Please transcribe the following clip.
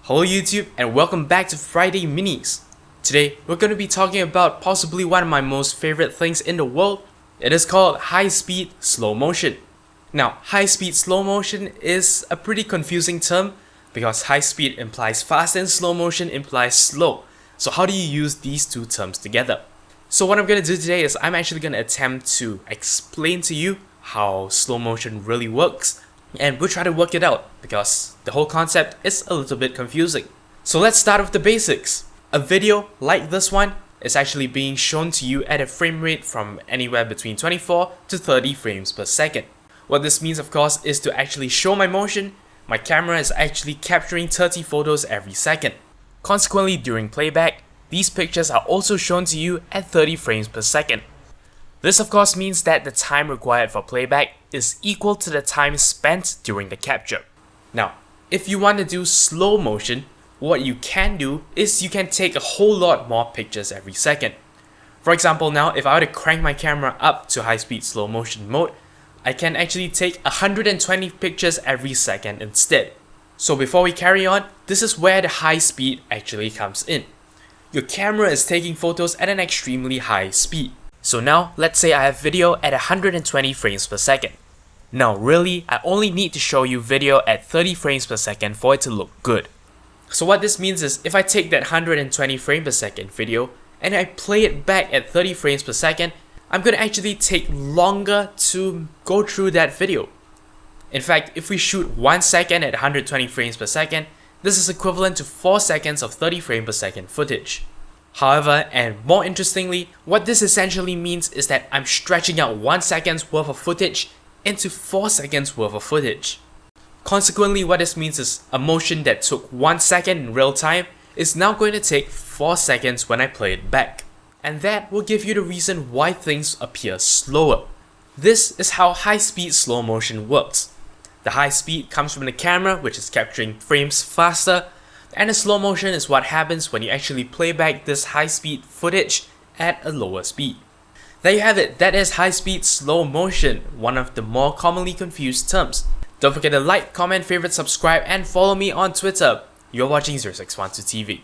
Hello YouTube and welcome back to Friday Minis. Today we're going to be talking about possibly one of my most favorite things in the world. It is called high-speed slow motion. Now, high-speed slow motion is a pretty confusing term because high speed implies fast and slow motion implies slow. So how do you use these two terms together? So what I'm going to do today is I'm actually going to attempt to explain to you how slow motion really works, and we'll try to work it out because the whole concept is a little bit confusing. So let's start with the basics. A video like this one is actually being shown to you at a frame rate from anywhere between 24 to 30 frames per second. What this means, of course, is to actually show my motion, my camera is actually capturing 30 photos every second. Consequently, during playback, these pictures are also shown to you at 30 frames per second. This of course means that the time required for playback is equal to the time spent during the capture. Now, if you want to do slow motion, what you can do is you can take a whole lot more pictures every second. For example, now if I were to crank my camera up to high-speed slow motion mode, I can actually take 120 pictures every second instead. So before we carry on, this is where the high speed actually comes in. Your camera is taking photos at an extremely high speed. So now, let's say I have video at 120 frames per second. Now really, I only need to show you video at 30 frames per second for it to look good. So what this means is, if I take that 120 frame per second video and I play it back at 30 frames per second, I'm going to actually take longer to go through that video. In fact, if we shoot 1 second at 120 frames per second, this is equivalent to 4 seconds of 30 frame per second footage. However, and more interestingly, what this essentially means is that I'm stretching out 1 second's worth of footage into 4 seconds worth of footage. Consequently, what this means is a motion that took 1 second in real time is now going to take 4 seconds when I play it back. And that will give you the reason why things appear slower. This is how high-speed slow motion works. The high speed comes from the camera, which is capturing frames faster, and the slow motion is what happens when you actually play back this high-speed footage at a lower speed. There you have it, that is high-speed slow motion, one of the more commonly confused terms. Don't forget to like, comment, favorite, subscribe, and follow me on Twitter. You're watching 0612 TV.